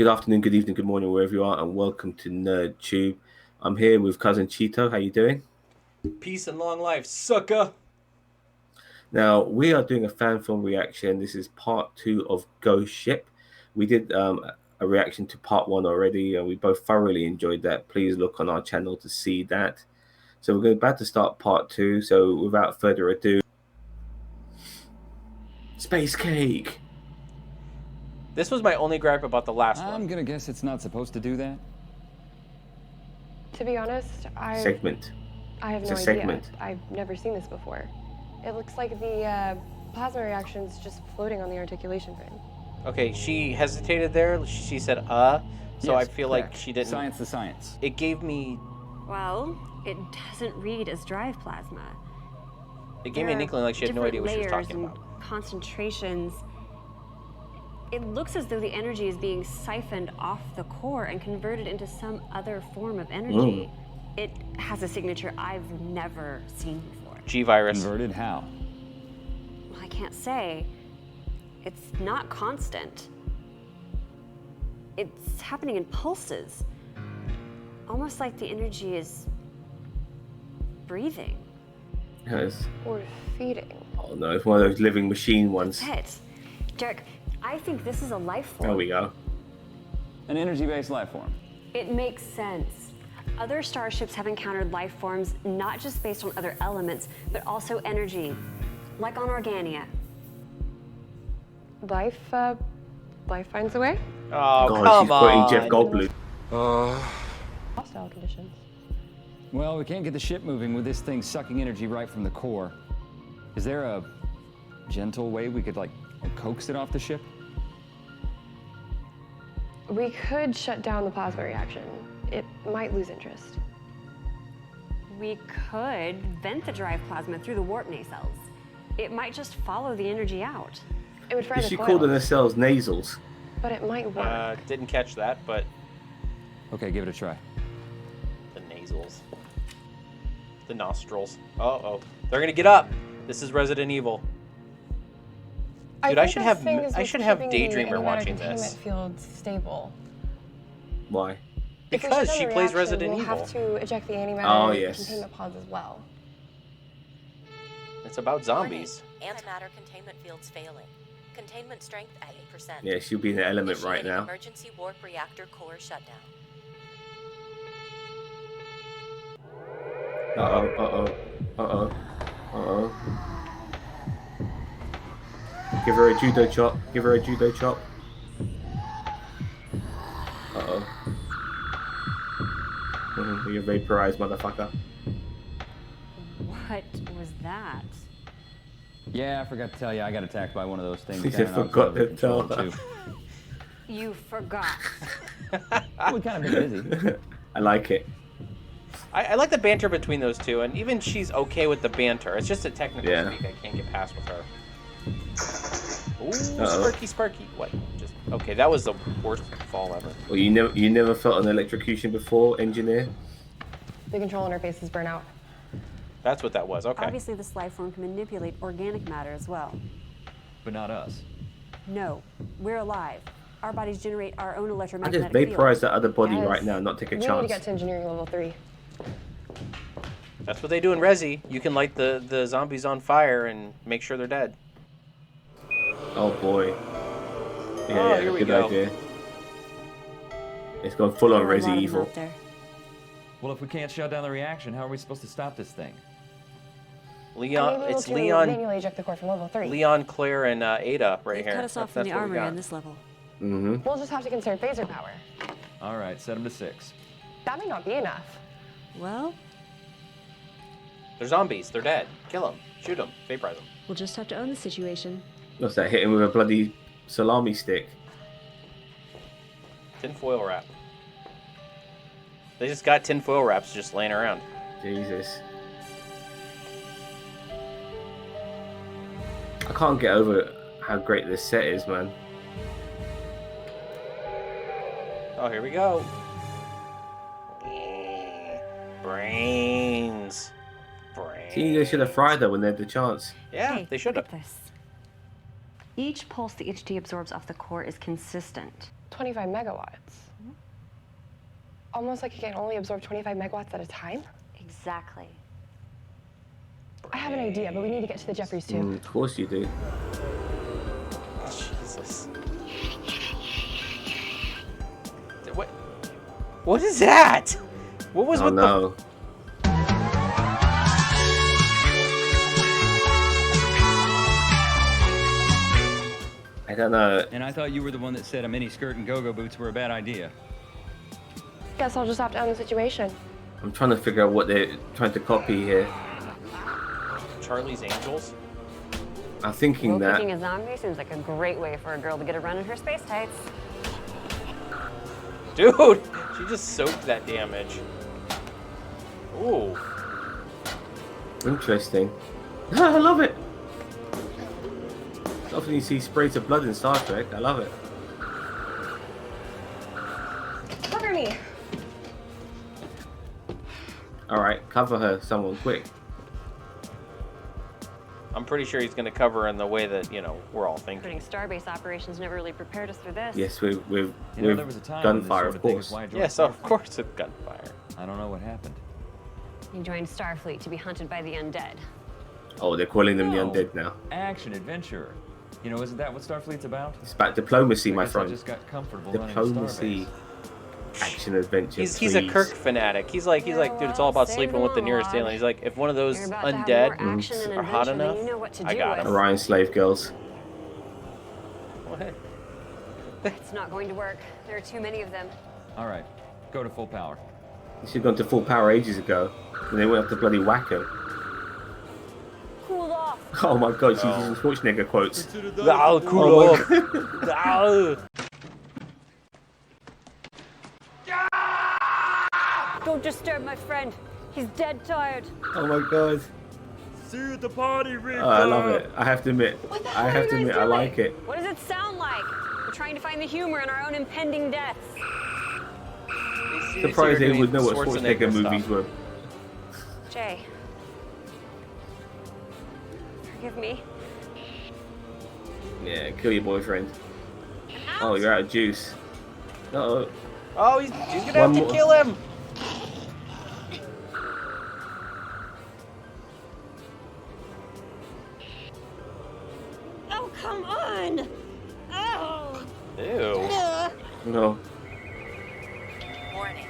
Good afternoon, good evening, good morning, wherever you are, and welcome to NerdTube. I'm here with cousin Cheeto. How you doing? Peace and long life, sucker. Now, we are doing a fan film reaction. This is part 2 of Ghost Ship. We did a reaction to part 1 already, and we both thoroughly enjoyed that. Please look on our channel to see that. So we're about to start part 2. So without further ado, Space Cake. This was my only gripe about the last one. I'm gonna guess it's not supposed to do that. To be honest, I have no idea. I've never seen this before. It looks like the plasma reaction's just floating on the articulation grid. Okay, she hesitated there. She said, so Yes, I feel correct. like she didn't. Science to science. It gave me. Well, it doesn't read as drive plasma. It gave me an inkling like she had no idea what she was talking about. Concentrations. It looks as though the energy is being siphoned off the core and converted into some other form of energy. It has a signature I've never seen before. G-virus. Converted how? Well, I can't say. It's not constant. It's happening in pulses. Almost like the energy is breathing. Yes. Or feeding. Oh no, it's one of those living machine ones. That's it. Derek, I think this is a life form. There we go. An energy-based life form. It makes sense. Other starships have encountered life forms not just based on other elements, but also energy, like on Organia. Life finds a way? Oh, God, come she's quoting on. Jeff Goldblum. Hostile conditions. Well, we can't get the ship moving with this thing sucking energy right from the core. Is there a gentle way we could, like, coax it off the ship? We could shut down the plasma reaction. It might lose interest. We could vent the drive plasma through the warp nacelles. It might just follow the energy out. It would fry the She coils, called in herself nasals. but it might work. Didn't catch that, but Okay, give it a try. the nasals. The nostrils. Oh. They're gonna get up. This is Resident Evil. Dude, I should have Daydreamer watching this. Field stable. Why? If we Because shut she down the plays reaction, Resident we'll Evil. have to eject the antimatter Oh, and yes. containment pods as well. It's about zombies. Antimatter containment fields failing. Containment strength at 8%. Yeah, she'll be in the element right Initiating now. Emergency warp reactor core shutdown. Uh-oh. Give her a judo chop. Uh-oh. You're vaporized, motherfucker. What was that? Yeah, I forgot to tell you, I got attacked by one of those things. He said down in forgot auxiliary to tell control, her. too. You forgot. We kind of been busy. I like it. I like the banter between those two, and even she's okay with the banter. It's just a technical speak I can't get past with her. Ooh, sparky. What? Just okay. That was the worst fall ever. Well, you never felt an electrocution before, engineer? The control interfaces burn out. That's what that was. Okay. Obviously, this life form can manipulate organic matter as well. But not us. No, we're alive. Our bodies generate our own I electromagnetic just vaporize that other body Guys, right now, not take a We need chance. to get to engineering level 3. That's what they do in Resi. You can light the zombies on fire and make sure they're dead. Oh boy. Yeah, here we good go. idea. It's gone full on There are a lot Resi of them Evil. out there. Well, if we can't shut down the reaction, how are we supposed to stop this thing? Leon, it's Maybe Leon, manually eject the core from level 3. Leon, Claire, and Ada right They've here. cut us off from the That's what we armory got. on this level. Mm-hmm. We'll just have to conserve phaser power. All right, set them to 6. That may not be enough. Well, They're zombies. They're dead. Kill them. Shoot them. Vaporize them. we'll just have to own the situation. What's that? Hit him with a bloody salami stick. Tinfoil wrap. They just got tinfoil wraps just laying around. Jesus. I can't get over how great this set is, man. Oh, here we go. Brains. See, they should have fried her when they had the chance. Yeah, Hey, they should look have. at this. Each pulse the HT absorbs off the core is consistent. 25 megawatts. Almost like it can only absorb 25 megawatts at a time? Exactly. I have an idea, but we need to get to the Jeffries tube. Of course you do. Jesus. What is that? What was with no. I don't know. And I thought you were the one that said a mini skirt and go-go boots were a bad idea. Guess I'll just have to own the situation. I'm trying to figure out what they're trying to copy here. Charlie's Angels? I'm thinking that. Kicking a zombie seems like a great way for a girl to get a run in her space tights. Dude, she just soaked that damage. Ooh. Interesting. I love it. Often you see sprays of blood in Star Trek. I love it. Cover me. All right, cover her, someone, quick. I'm pretty sure he's going to cover in the way that, you know, we're all thinking. Starbase operations never really prepared us for this. Yes, with there was a time when this gunfire, sort of thing course. was widely Yes, of course with gunfire. I don't know what happened. He joined Starfleet to be hunted by the undead. Oh, they're calling them the No. undead now. Action, adventure. You know, isn't that what Starfleet's about? It's about diplomacy, my I friend. just got comfortable Diplomacy, action, adventure. He's a Kirk fanatic. He's like, dude, it's all about sleeping with the nearest alien. He's like, if one of those undead are hot enough, I got him. Orion slave girls. What? It's not going to work. There are too many of them. All right, go to full power. You should have gone to full power ages ago, and they went up to bloody whack her. Cool off. Oh my god, she's using Schwarzenegger quotes. Cool off. Don't disturb my friend. He's dead tired. Oh my god. See you at the party, Rita. Oh, I love it. I have to admit. I like it. What does it sound like? We're trying to find the humor in our own impending deaths. Surprised they would know what Schwarzenegger movies were. Jay. Forgive me. Yeah, kill your boyfriend. Oh, you're out of juice. Uh-oh. Oh, he's gonna have to kill him. Oh, come on. Oh. Ew. No. Warning.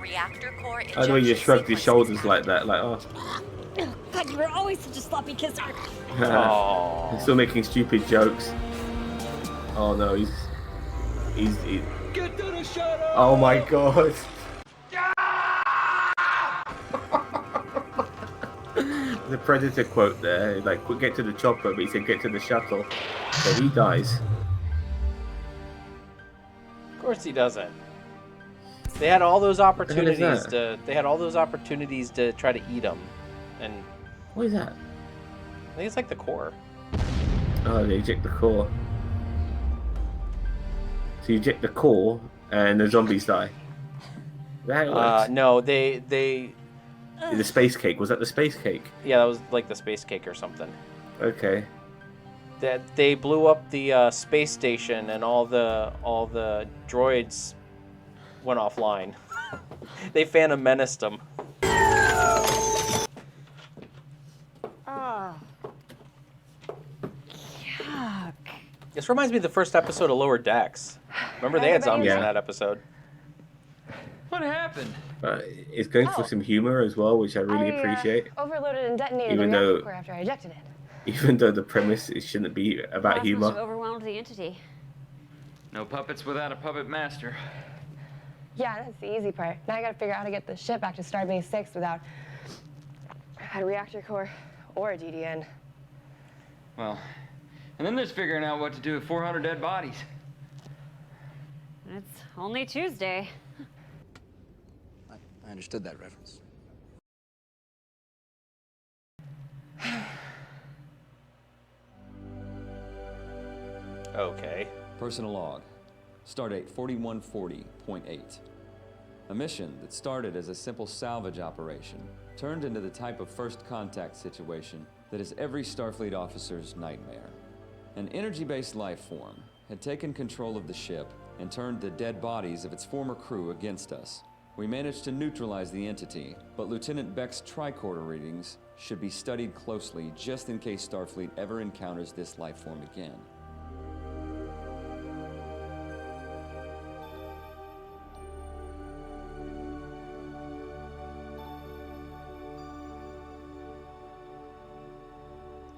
Reactor core I know you ejection shrugged his sequence shoulders is like that, like, oh. God, you were always such a sloppy kisser. Oh. He's still making stupid jokes. Oh no, he's Get to the shuttle. oh my god. The Predator quote there, like, get to the chopper, but he said get to the shuttle. So he dies. Of course he doesn't. They had all those opportunities that? They had all those opportunities to try to eat him, and What is that? I think it's like the core. Oh, they eject the core. So you eject the core, and the zombies die. Is that how it works? No, they The space cake, was that the space cake? yeah, that was like the space cake or something. Okay. That they blew up the space station, and all the droids went offline. They Phantom Menaced them. Oh. Yuck. This reminds me of the first episode of Lower Decks. Remember they had zombies in Yeah. that episode. What happened? It's going for some humor as well, which I really appreciate. Overloaded and detonated Even the though- reactor core after I ejected it. Even though the premise it shouldn't be about Must humor. have overwhelmed the entity. No puppets without a puppet master. Yeah, that's the easy part. Now I gotta figure out how to get the ship back to Starbase 6 without a reactor core or a DDN. Well, and then there's figuring out what to do with 400 dead bodies. It's only Tuesday. I understood that reference. Okay. Personal log. Stardate 4140.8. A mission that started as a simple salvage operation turned into the type of first contact situation that is every Starfleet officer's nightmare. An energy-based life form had taken control of the ship and turned the dead bodies of its former crew against us. We managed to neutralize the entity, but Lieutenant Beck's tricorder readings should be studied closely just in case Starfleet ever encounters this life form again.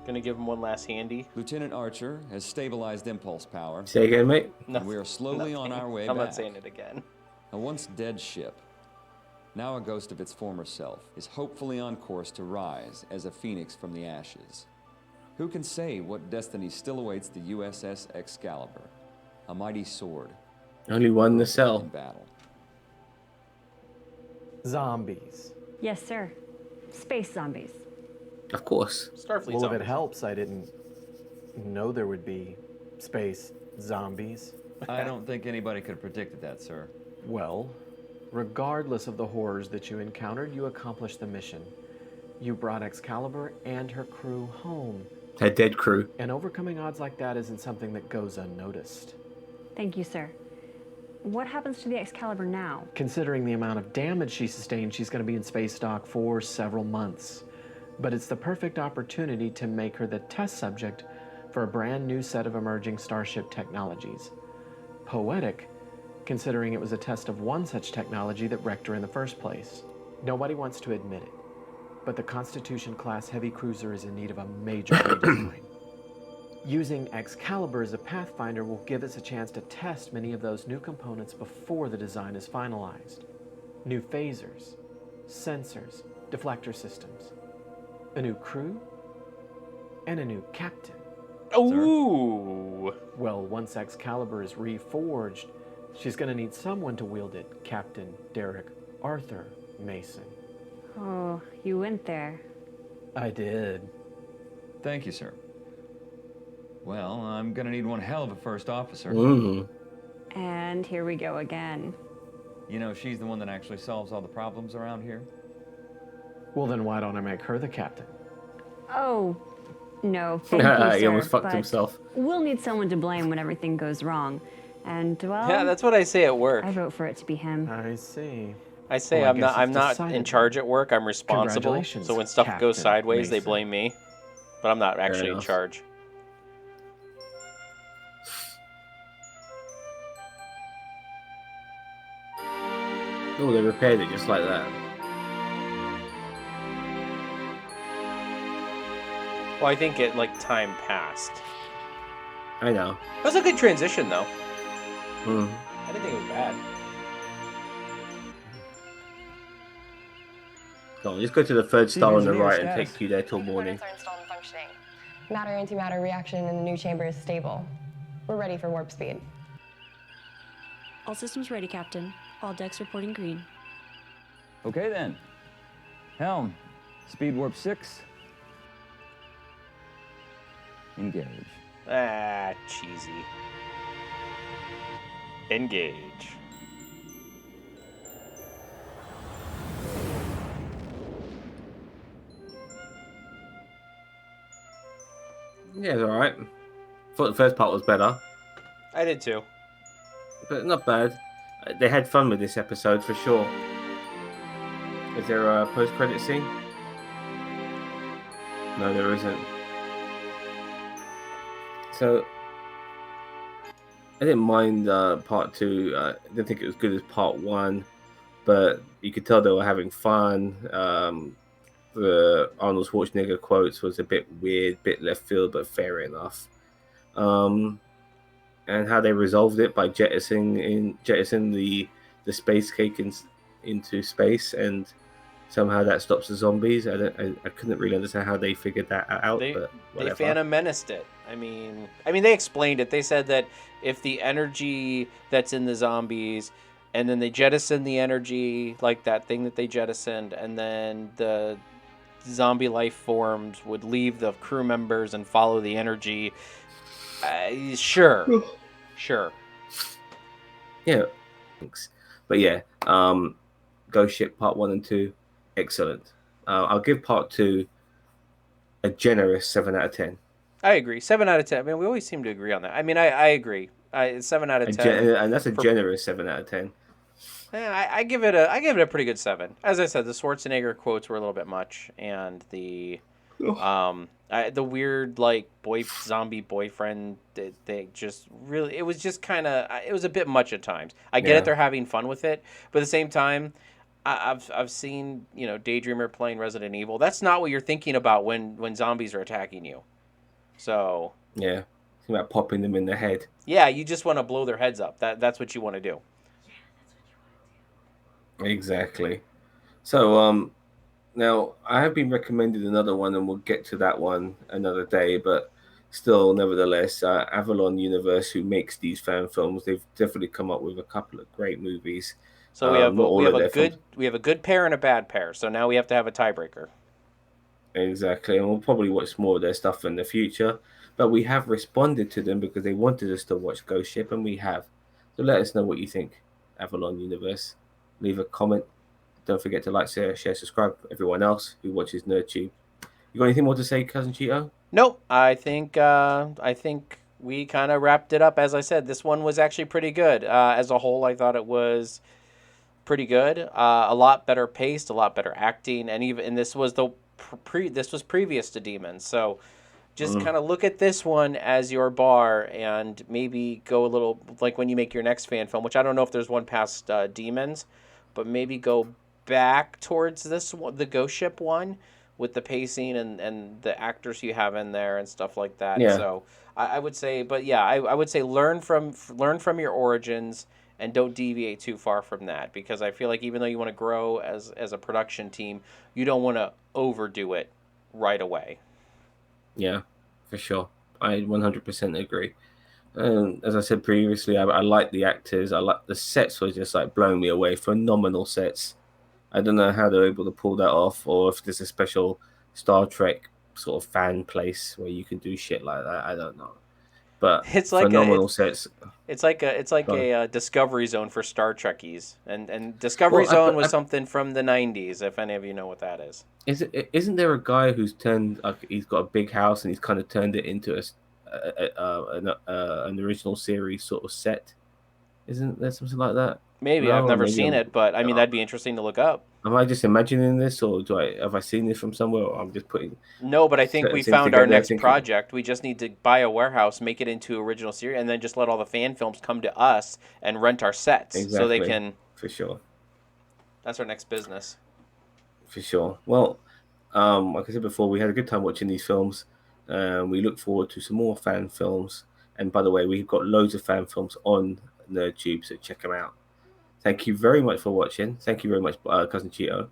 Gonna give him one last handy. Lieutenant Archer has stabilized impulse power. Say again, mate. And we are slowly on our way I'm back. not saying it again. A once dead ship, now a ghost of its former self, is hopefully on course to rise as a phoenix from the ashes. Who can say what destiny still awaits the USS Excalibur, a mighty sword? Only one to sell. In battle. Zombies. Yes, sir. Space zombies. Of course. Starfleet Well, zombies. if it helps, I didn't know there would be space zombies. I don't think anybody could have predicted that, sir. Well, regardless of the horrors that you encountered, you accomplished the mission. You brought Excalibur and her crew home. Her dead crew. And overcoming odds like that isn't something that goes unnoticed. Thank you, sir. What happens to the Excalibur now? Considering the amount of damage she sustained, she's going to be in space dock for several months. But it's the perfect opportunity to make her the test subject for a brand new set of emerging starship technologies. Poetic, considering it was a test of one such technology that wrecked her in the first place. Nobody wants to admit it, but the Constitution-class heavy cruiser is in need of a major redesign. Using Excalibur as a pathfinder will give us a chance to test many of those new components before the design is finalized. New phasers, sensors, deflector systems, a new crew, and a new captain. Ooh! Well, once Excalibur is reforged, she's going to need someone to wield it. Captain Derek Arthur Mason. Oh, you went there. I did. Thank you, sir. Well, I'm gonna need one hell of a first officer. And here we go again. You know, she's the one that actually solves all the problems around here. Well, then why don't I make her the captain? Oh, no, thank you, sir. He almost fucked but himself. We'll need someone to blame when everything goes wrong. And, well... Yeah, that's what I say at work. I vote for it to be him. I see. I say Well, I'm not in charge at work. I'm responsible. Congratulations, So when stuff goes Captain sideways, they Mason. blame me. But I'm not actually in enough. charge. Oh, they repaired it just like that. Well, I think it time passed. I know. It was a good transition, though. Hmm. I didn't think it was bad. Go on, just go to the third star on the engineer right and status. take you there till morning. Components are installed and functioning. Matter-antimatter reaction in the new chamber is stable. We're ready for warp speed. All systems ready, Captain. All decks reporting green. Okay then. Helm, speed warp 6. Engage. Ah, cheesy. Engage. Yeah, it's alright. Thought the first part was better, I did too. but not bad. They had fun with this episode for sure. Is there a post-credit scene? No, there isn't. So, I didn't mind part 2. I didn't think it was good as part 1, but you could tell they were having fun. The Arnold Schwarzenegger quotes was a bit weird, bit left field, but fair enough. And how they resolved it by jettisoning the space cake into space, and somehow that stops the zombies. I couldn't really understand how they figured that out. They but they whatever. Phantom menaced it. I mean, they explained it. They said that if the energy that's in the zombies, and then they jettison the energy, like that thing that they jettisoned, and then the zombie life forms would leave the crew members and follow the energy. Sure. Yeah, thanks. But yeah, Ghost Ship Part 1 and 2, excellent. I'll give Part 2 a generous 7 out of 10. I agree. 7 out of 10. I mean, we always seem to agree on that. I mean, I agree. 7 out of 10. And that's a generous 7 out of 10. I give it a pretty good 7. As I said, the Schwarzenegger quotes were a little bit much, and the weird like zombie boyfriend they just really, it was just kind of, it was a bit much at times. I get it, they're having fun with it, but at the same time, I've seen, Daydreamer playing Resident Evil. That's not what you're thinking about when zombies are attacking you. So yeah, think about popping them in the head. Yeah, you just want to blow their heads up. That's what you want to do. Exactly. So now I have been recommended another one, and we'll get to that one another day. But still, nevertheless, Avalon Universe, who makes these fan films, they've definitely come up with a couple of great movies. So we have not all of their films. We have a good pair and a bad pair. So now we have to have a tiebreaker. Exactly, and we'll probably watch more of their stuff in the future. But we have responded to them because they wanted us to watch Ghost Ship, and we have. So let us know what you think, Avalon Universe. Leave a comment. Don't forget to like, share, subscribe. Everyone else who watches NerdTube. You got anything more to say, Cousin Cheeto? Nope. I think we kind of wrapped it up. As I said, this one was actually pretty good. As a whole, I thought it was pretty good. A lot better paced, a lot better acting, and this was this was previous to Demons. So just kind of look at this one as your bar, and maybe go a little, like when you make your next fan film, which I don't know if there's one past Demons, but maybe go back towards this one, the Ghost Ship one, with the pacing and the actors you have in there and stuff like that. Yeah. So I would say, but yeah, I would say learn from your origins and don't deviate too far from that, because I feel like even though you want to grow as a production team, you don't want to overdo it right away. Yeah, for sure. I 100% agree. And as I said previously, I like the actors. I like the sets were just like blowing me away. Phenomenal sets. I don't know how they're able to pull that off, or if there's a special Star Trek sort of fan place where you can do shit like that. I don't know, but it's like phenomenal sets. It's like a Discovery Zone for Star Trekkies, and Discovery Zone was something from the '90s. If any of you know what that is. Isn't there a guy who's turned? He's got a big house and he's kind of turned it into an original series sort of set. Isn't there something like that? Maybe No, I've never maybe seen it, but I mean that'd be interesting to look up. Am I just imagining this, or have I seen this from somewhere, or I'm just putting? No, but I think we found our next project. We just need to buy a warehouse, make it into original series, and then just let all the fan films come to us and rent our sets, so they can. For sure. That's our next business. For sure. Well, like I said before, we had a good time watching these films. We look forward to some more fan films. And by the way, we've got loads of fan films on NerdTube, so check them out. Thank you very much for watching. Thank you very much, Cousin Cheeto.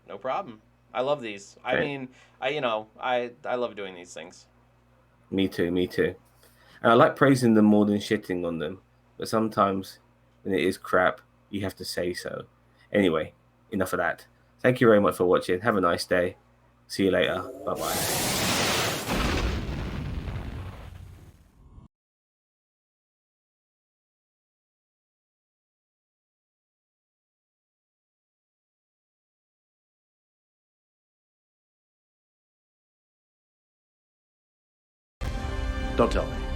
No problem. I love these. Great. I mean, I love doing these things. Me too. And I like praising them more than shitting on them. But sometimes when it is crap, you have to say so. Anyway, enough of that. Thank you very much for watching. Have a nice day. See you later. Bye-bye. Don't tell me.